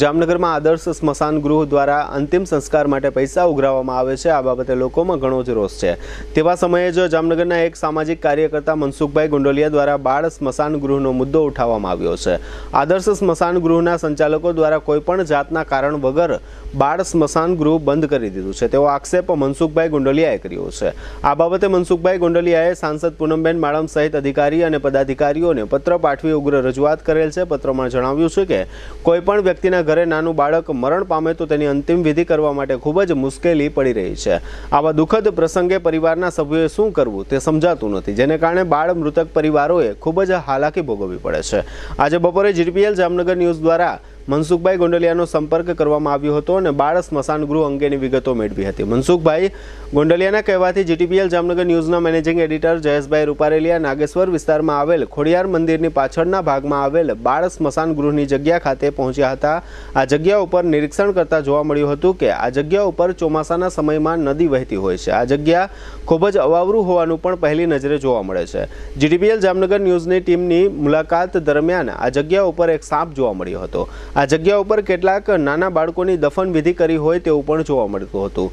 જામનગરમાં આદર્શ સ્મશાન ગૃહ દ્વારા અંતિમ સંસ્કાર માટે પૈસા ઉઘરાવવામાં આવે છે। આ બાબતે લોકોમાં ઘણો જ રોષ છે। તેવા સમયે જ જામનગરના એક સામાજિક કાર્યકર્તા મનસુખભાઈ ગોંડલિયા દ્વારા બાળ સ્મશાન ગૃહનો મુદ્દો ઉઠાવવામાં આવ્યો છે। આદર્શ સ્મશાન ગૃહના સંચાલકો દ્વારા કોઈપણ જાતના કારણ વગર બાળ સ્મશાન ગૃહ બંધ કરી દીધું છે તેવો આક્ષેપ મનસુખભાઈ ગોંડલિયાએ કર્યો છે। આ બાબતે મનસુખભાઈ ગોંડલિયાએ સાંસદ પૂનમબેન માડમ સહિત અધિકારી અને પદાધિકારીઓને પત્ર પાઠવી ઉગ્ર રજૂઆત કરેલ છે। પત્રમાં જણાવ્યું છે કે કોઈપણ વ્યક્તિના ઘરે નાનું બાળક મરણ પામે તો તેની અંતિમ વિધિ કરવા માટે ખૂબ જ મુશ્કેલી પડી રહી છે। આવા દુઃખદ પ્રસંગે પરિવારના સભ્યોએ શું કરવું તે સમજાતું નથી, જેને કારણે બાળ મૃતક પરિવારોએ ખૂબ જ હાલાકી ભોગવવી પડે છે। આજે બપોરે જીટીપીએલ જામનગર ન્યૂઝ દ્વારા મનસુખભાઈ ગોંડલિયાનો સંપર્ક કરવામાં આવ્યો હતો અને બાળ સ્મશાન ગૃહ અંગેની વિગતો મેળવી હતી। મનસુખભાઈ ગોંડલિયાના કહેવાથી જીટીપીએલ જામનગર ન્યૂઝના મેનેજિંગ એડિટર જયેશભાઈ રૂપારેલિયા નાગેશ્વર વિસ્તારમાં આવેલ ખોડિયાર મંદિરની પાછળના ભાગમાં આવેલ બાળ સ્મશાન ગૃહની જગ્યા ખાતે પહોંચ્યા હતા। આ જગ્યા ઉપર નિરીક્ષણ કરતા જોવા મળ્યું હતું કે આ જગ્યા ઉપર ચોમાસાના સમયમાં નદી વહેતી હોય છે। આ જગ્યા ખૂબ જ અવાવરું હોવાનું પણ પહેલી નજરે જોવા મળે છે। જીટીપીએલ જામનગર ન્યૂઝની ટીમની મુલાકાત દરમિયાન આ જગ્યા ઉપર એક સાપ જોવા મળ્યો હતો। આ જગ્યા ઉપર કેટલાક નાના બાળકોની દફન વિધિ કરી હોય તેવું પણ જોવા મળતું હતું।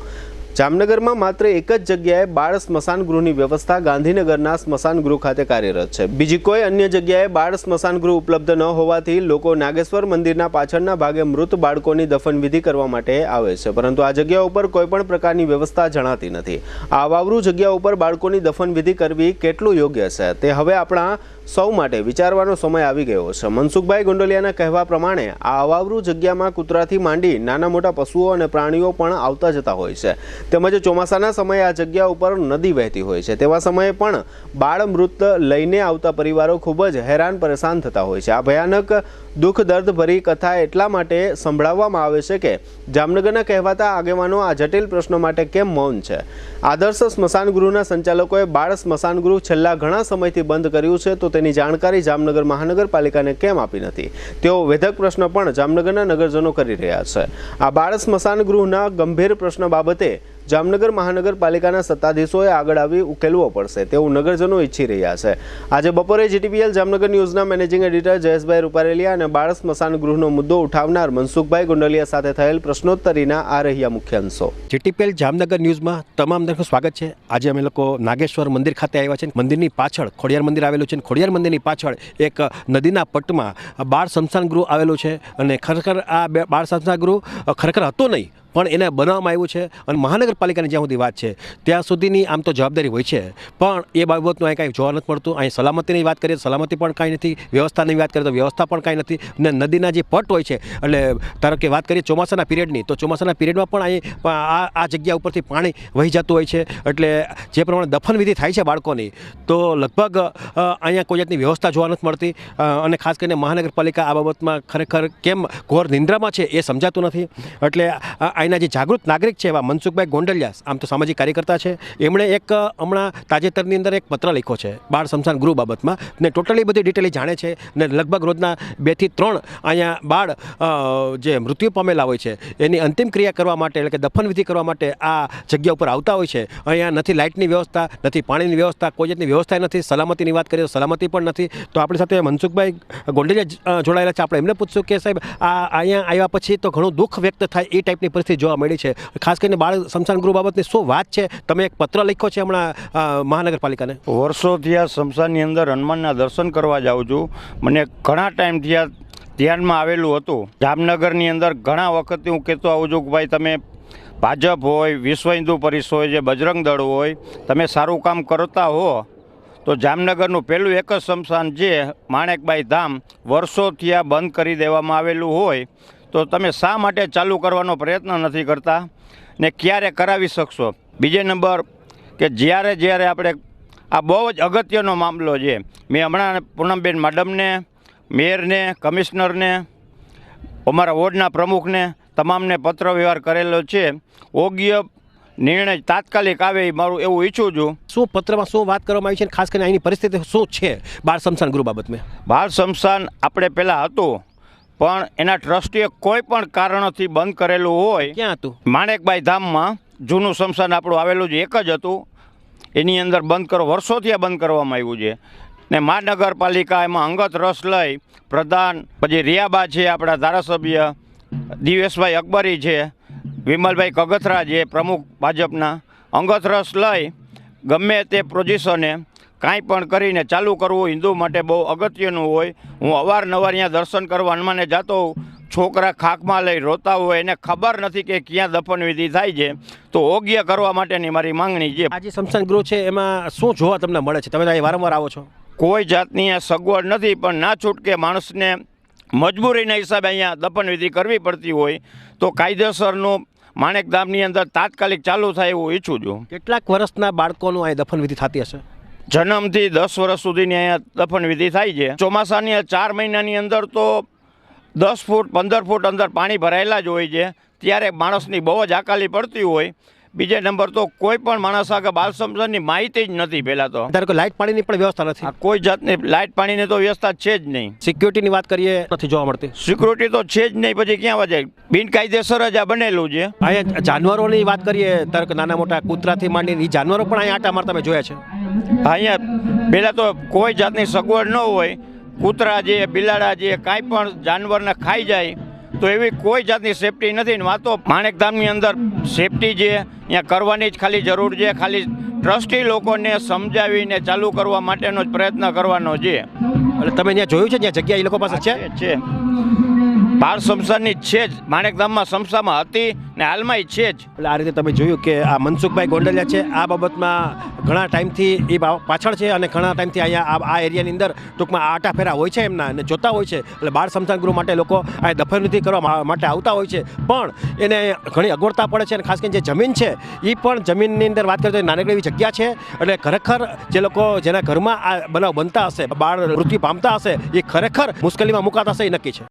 જામનગરમાં માત્ર એક જ જગ્યાએ બાળ સ્મશાન ગૃહની વ્યવસ્થા ગાંધીનગરના સ્મશાન ગૃહ ખાતે કાર્યરત છે। બીજી કોઈ અન્ય જગ્યાએ બાળ સ્મશાન ગૃહ ઉપલબ્ધ ન હોવાથી લોકો નાગેશ્વર મંદિરના પાછળના ભાગે મૃત બાળકોની દફન વિધિ કરવા માટે આવે છે, પરંતુ આ જગ્યા ઉપર કોઈપણ પ્રકારની વ્યવસ્થા જણાતી નથી। આ અવાવરું જગ્યા ઉપર બાળકોની દફન વિધિ કરવી કેટલું યોગ્ય છે તે હવે આપણા સૌ માટે વિચારવાનો સમય આવી ગયો છે। મનસુખભાઈ ગોંડલિયાના કહેવા પ્રમાણે આ અવાવરું જગ્યામાં કૂતરાથી માંડી નાના મોટા પશુઓ અને પ્રાણીઓ પણ આવતા જતા હોય છે, તેમજ ચોમાસાના સમયે આ જગ્યા ઉપર નદી વહેતી હોય છે। તેવા સમયે પણ બાળ મૃત લઈને આવતા પરિવારો ખૂબ જ હેરાન પરેશાન થતા હોય છે। આ ભયાનક દુઃખ દર્દ ભરી કથા એટલા માટે સંભળાવવામાં આવે છે કે જામનગરના કહેવાતા આગેવાનો આ જટિલ પ્રશ્નો માટે કેમ મૌન છે। આદર્શ સ્મશાન ગૃહના સંચાલકોએ બાળ સ્મશાન ગૃહ છેલ્લા ઘણા સમયથી બંધ કર્યું છે તો તેની જાણકારી જામનગર મહાનગરપાલિકાને કેમ આપી નથી તેવો વેધક પ્રશ્ન પણ જામનગરના નગરજનો કરી રહ્યા છે। આ બાળ સ્મશાન ગૃહના ગંભીર પ્રશ્ન બાબતે જામનગર મહાનગરપાલિકાના સત્તાધીશોએ આગળ આવી ઉકેલવો પડશે તેવું નગરજનો ઈચ્છી રહ્યા છે। આજે બપોરે જીટીપીએલ જામનગર ન્યૂઝના મેનેજિંગ એડિટર જયેશભાઈ રૂપારેલિયા અને બાળ સ્મશાન ગૃહનો મુદ્દો ઉઠાવનાર મનસુખભાઈ ગોંડલિયા સાથે થયેલ પ્રશ્નોત્તરીના આ રહ્યા મુખ્ય અંશો। જીટીપીએલ જામનગર ન્યૂઝમાં તમામ દર્શકોનું સ્વાગત છે। આજે અમે લોકો નાગેશ્વર મંદિર ખાતે આવ્યા છે। મંદિરની પાછળ ખોડિયાર મંદિર આવેલું છે અને ખોડિયાર મંદિરની પાછળ એક નદીના પટમાં બાળ સ્મશાન ગૃહ આવેલું છે અને ખરેખર આ બાળ સ્મશાન ગૃહ ખરેખર હતું નહીં પણ એને બનાવવામાં આવ્યું છે અને મહાનગરપાલિકાની જ્યાં સુધી વાત છે ત્યાં સુધીની આમ તો જવાબદારી હોય છે, પણ એ બાબતનું અહીં કાંઈ જોવા નથી મળતું। અહીં સલામતીની વાત કરીએ તો સલામતી પણ કાંઈ નથી, વ્યવસ્થાની વાત કરીએ તો વ્યવસ્થા પણ કાંઈ નથી અને નદીના જે પટ હોય છે એટલે ધારો કે વાત કરીએ ચોમાસાના પીરિયડની તો ચોમાસાના પીરિયડમાં પણ અહીં આ જગ્યા ઉપરથી પાણી વહી જતું હોય છે, એટલે જે પ્રમાણે દફન વિધિ થાય છે બાળકોની તો લગભગ અહીંયા કોઈ જાતની વ્યવસ્થા જોવા નથી મળતી અને ખાસ કરીને મહાનગરપાલિકા આ બાબતમાં ખરેખર કેમ ઘોર નિંદ્રામાં છે એ સમજાતું નથી। એટલે અહીંના જે જાગૃત નાગરિક છે એવા મનસુખભાઈ ગોંડલિયા આમ તો સામાજિક કાર્યકર્તા છે, એમણે એક હમણાં તાજેતરની અંદર એક પત્ર લખ્યો છે બાળ સ્મશાન ગૃહ બાબતમાં ને ટોટલી બધી ડિટેલી જાણે છે ને લગભગ રોજના 2 થી 3 અહીંયા બાળ જે મૃત્યુ પામેલા હોય છે એની અંતિમ ક્રિયા કરવા માટે એટલે કે દફન વિધિ કરવા માટે આ જગ્યા ઉપર આવતા હોય છે। અહીંયા નથી લાઇટની વ્યવસ્થા, નથી પાણીની વ્યવસ્થા, કોઈ જાતની વ્યવસ્થા નથી। સલામતીની વાત કરીએ તો સલામતી પણ નથી। તો આપણી સાથે મનસુખભાઈ ગોંડલિયા જોડાયેલા છે, આપણે એમને પૂછશું કે સાહેબ અહીંયા આવ્યા પછી તો ઘણું દુઃખ વ્યક્ત થાય એ ટાઈપની પરિસ્થિતિ જોવા મળી છે, ખાસ કરીને બાળ સ્મશાન ગૃહ બાબતની શું વાત છે? તમે એક પત્ર લખ્યો છે હમણાં મહાનગરપાલિકાને। વર્ષોથી આ સ્મશાનની અંદર હનુમાનના દર્શન કરવા જાઉં છું। મને ઘણા ટાઈમથી આ ધ્યાનમાં આવેલું હતું। જામનગરની અંદર ઘણા વખતથી હું કહેતો આવું છું કે ભાઈ તમે ભાજપ હોય, વિશ્વ હિન્દુ પરિષદ હોય, જે બજરંગ દળ હોય, તમે સારું કામ કરતા હો તો જામનગરનું પહેલું એક જ સ્મશાન જે માણેકબાઈ ધામ વર્ષોથી આ બંધ કરી દેવામાં આવેલું હોય તો તમે શા માટે ચાલુ કરવાનો પ્રયત્ન નથી કરતા ને ક્યારે કરાવી શકશો? બીજો નંબર કે જ્યારે આપણે આ બહુ જ અગત્યનો મામલો છે, મેં હમણાં પૂનમબેન માડમને, મેયરને, કમિશનરને, અમારા વોર્ડના પ્રમુખને તમામને પત્ર વ્યવહાર કરેલો છે। યોગ્ય નિર્ણય તાત્કાલિક આવે એ મારું એવું ઈચ્છું છું। શું પત્રમાં શું વાત કરવામાં આવી છે, ખાસ કરીને અહીંની પરિસ્થિતિ શું છે બાળ સ્મશાન ગૃહ બાબતમાં? બાળ સ્મશાન આપણે પહેલાં હતું પણ એના ટ્રસ્ટીએ કોઈ પણ કારણોથી બંધ કરેલું હોય। ક્યાં હતું? માણેકબાઈ ધામમાં જૂનું સ્મશાન આપણું આવેલું જ એક જ હતું, એની અંદર બંધ વર્ષોથી આ બંધ કરવામાં આવ્યું છે। ને મહાનગરપાલિકા એમાં અંગત રસ લઈ પ્રધાન પછી રિયાબા છે, આપણા ધારાસભ્ય દિવેશભાઈ અકબરી છે, વિમલભાઈ કગથરા છે પ્રમુખ ભાજપના, અંગત રસ લઈ ગમે તે પોઝિશને કાંઈ પણ કરીને ચાલુ કરવું હિન્દુ માટે બહુ અગત્યનું હોય. હું અવારનવાર અહીંયા દર્શન કરવા હનુમાને જતો હોઉં. છોકરા ખાખમાં લઈ રોતા હોય, એને ખબર નથી કે ક્યાં દફનવિધિ થાય છે, તો યોગ્ય કરવા માટેની મારી માંગણી છે. આ જે સ્મશાન ગૃહ છે એમાં શું જોવા તમને મળે છે? તમે તો અહીં વારંવાર આવો છો. કોઈ જાતની આ સગવડ નથી, પણ ના છૂટકે માણસને મજબૂરીના હિસાબે અહીંયા દફનવિધિ કરવી પડતી હોય તો કાયદેસરનું માણેકધામની અંદર તાત્કાલિક ચાલુ થાય એવું ઈચ્છું છું. કેટલાક વર્ષના બાળકોનું અહીં દફનવિધિ થતી હશે? જન્મથી 10 વર્ષ સુધીની અહીંયા દફનવિધિ થાય છે. ચોમાસાની 4 મહિનાની અંદર તો 10 ફૂટ 15 ફૂટ અંદર પાણી ભરાયેલા જ હોય છે, ત્યારે માણસની બહુ જ આકાલી પડતી હોય. બીજે નંબર તો કોઈ પણ માણસ આગળ બાળ સમજણની માહિતી જ નથી. પહેલાં તો ધારો કે લાઇટ પાણીની પણ વ્યવસ્થા નથી. આ કોઈ જાતની લાઇટ પાણીની તો વ્યવસ્થા છે જ નહીં. સિક્યુરિટીની વાત કરીએ નથી જોવા મળતી. સિક્યુરિટી તો છે જ નહીં, પછી ક્યાં વજાય? બિનકાયદેસર જ આ બનેલું છે. અહીંયા જાનવરોની વાત કરીએ, ધારો કે નાના મોટા કૂતરાથી માંડીને એ જાનવરો પણ અહીંયા આટા મારતા મેં જોયા છે. અહીંયા પહેલાં તો કોઈ જાતની સગવડ ન હોય. કૂતરા છે, બિલાડા છે, કાંઈ પણ જાનવરને ખાઈ જાય તો એવી કોઈ જાતની સેફટી નથી. ને વાતો માણેકધામની અંદર સેફટી છે અહીંયા કરવાની જ ખાલી જરૂર છે. ખાલી ટ્રસ્ટી લોકોને સમજાવીને ચાલુ કરવા માટેનો જ પ્રયત્ન કરવાનો છે. એટલે તમે ત્યાં જોયું છે ત્યાં જગ્યા એ લોકો પાસે છે? બાળ સમસાની છે જ, માણેકધામમાં સમસામાં હતી ને હાલમાં છે જ. એટલે આ રીતે તમે જોયું કે આ મનસુખભાઈ ગોંડલિયા છે, આ બાબતમાં ઘણા ટાઈમથી એ પાછળ છે અને ઘણા ટાઈમથી અહીંયા આ એરિયાની અંદર ટૂંકમાં આટા ફેરા હોય છે એમના અને જોતા હોય છે. એટલે બાળ સ્મશાન ગૃહ માટે લોકો આ દફનવિધિ કરવા માટે આવતા હોય છે, પણ એને ઘણી અગવડતા પડે છે. અને ખાસ કરીને જે જમીન છે એ પણ જમીનની અંદર વાત કરીએ તો નાનકડી એવી જગ્યા છે. એટલે ખરેખર જે લોકો જેના ઘરમાં આ બનાવ બનતા હશે, બાળ મૃત્યુ પામતા હશે, એ ખરેખર મુશ્કેલીમાં મુકાતા હશે એ નક્કી છે.